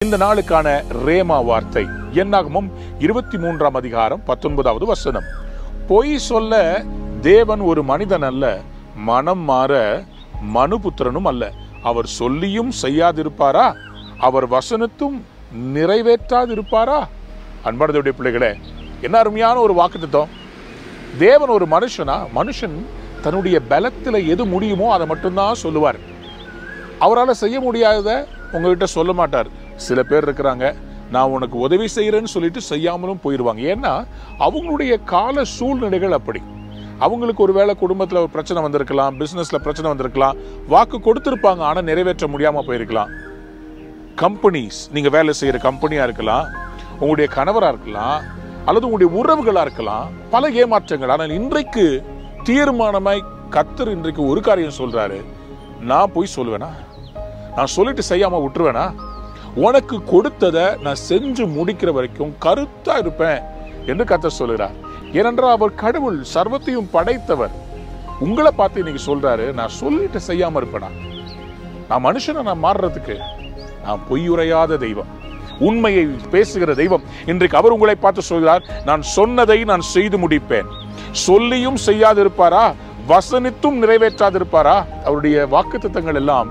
இந்த நாளுக்கான ரேமா வார்த்தை என்னாகமம் 23ஆம் அதிகாரம் 19வது வசனம். பொய் சொல்ல தேவன் ஒரு மனிதன் அல்ல, மனம் மாற மனுபுத்திரனும் அல்ல. அவர் சொல்லியும் செய்யாதிருப்பாரா? அவர் வசனத்தும் நிறைவேற்றாதிருப்பாரா? அன்பானவருடைய பிள்ளைகளே, என்ன அருமையான ஒரு வாக்குத்தத்தம். தேவன் ஒரு மனுஷன் தன்னுடைய பலத்தில் எது முடியுமோ அதை மட்டும்தான் சொல்லுவார். அவரால் செய்ய முடியாததை உங்ககிட்ட சொல்ல மாட்டார். சில பேர் இருக்கிறாங்க, நான் உனக்கு உதவி செய்கிறேன்னு சொல்லிட்டு செய்யாமலும் போயிடுவாங்க. ஏன்னா அவங்களுடைய கால சூழ்நிலைகள் அப்படி. அவங்களுக்கு ஒரு வேளை குடும்பத்தில் ஒரு பிரச்சனை வந்திருக்கலாம், பிஸ்னஸில் பிரச்சனை வந்திருக்கலாம், வாக்கு கொடுத்துருப்பாங்க, ஆனால் நிறைவேற்ற முடியாமல் போயிருக்கலாம். கம்பெனிஸ், நீங்கள் வேலை செய்கிற கம்பெனியாக இருக்கலாம், உங்களுடைய கணவராக இருக்கலாம், அல்லது உங்களுடைய உறவுகளாக இருக்கலாம், பல ஏமாற்றங்கள். ஆனால் இன்றைக்கு தீர்மானமாய் கர்த்தர் இன்றைக்கு ஒரு காரியம் சொல்றாரு, நான் போய் சொல்லுவேனா? நான் சொல்லிட்டு செய்யாம விட்டுருவேனா? உனக்கு கொடுத்ததை நான் செஞ்சு முடிக்கிற வரைக்கும் கருத்தா இருப்பேன் என்று கர்த்தர் சொல்லுகிறார். ஏனென்றால் அவர் கடவுள், சர்வத்தையும் படைத்தவர். உங்களை பார்த்து இன்னைக்கு சொல்றாரு, நான் சொல்லிட்டு செய்யாம இருப்பேனா? நான் மனுஷனை நான் மாறுறதுக்கு நான் பொய்யுரையாத தெய்வம், உண்மையை பேசுகிற தெய்வம். இன்றைக்கு அவர் உங்களை பார்த்து சொல்கிறார், நான் சொன்னதை நான் செய்து முடிப்பேன். சொல்லியும் செய்யாதிருப்பாரா? வசனித்தும் நிறைவேற்றாதிருப்பாரா? அவருடைய வாக்குத்தத்தங்கள் எல்லாம்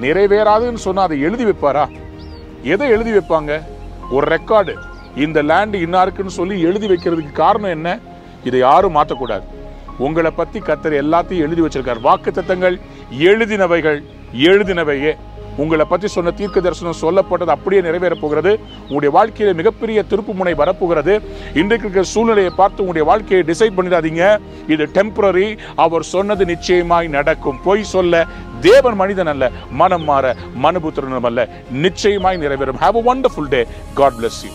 நிறைவேறாதுன்னு சொன்னா அதை எழுதி வைப்பாரா? எதை எழுதி வைப்பாங்க? ஒரு ரெக்கார்டு, இந்த லேண்ட் இன்னாருக்குன்னு சொல்லி எழுதி வைக்கிறதுக்கு காரணம் என்ன? இதை யாரும் மாற்றக்கூடாது. உங்களை பத்தி கர்த்தர் எல்லாத்தையும் எழுதி வச்சிருக்கார். வாக்குத்தத்தங்கள் எழுதினவையே. உங்களை பற்றி சொன்ன தீர்க்க தரிசனம் சொல்லப்பட்டது அப்படியே நிறைவேற போகிறது. உங்களுடைய வாழ்க்கையில மிகப்பெரிய திருப்பு முனை வரப்போகிறது. இன்றைக்கு இருக்கிற சூழ்நிலையை பார்த்து உங்களுடைய வாழ்க்கையை டிசைட் பண்ணிடாதீங்க. இது டெம்பரரி. அவர் சொன்னது நிச்சயமாய் நடக்கும். பொய் சொல்ல தேவன் மனிதன் அல்ல, மனம் மாற மனுபுத்திரனும் அல்ல. நிச்சயமாய் நிறைவேறும். Have a wonderful day. God bless you.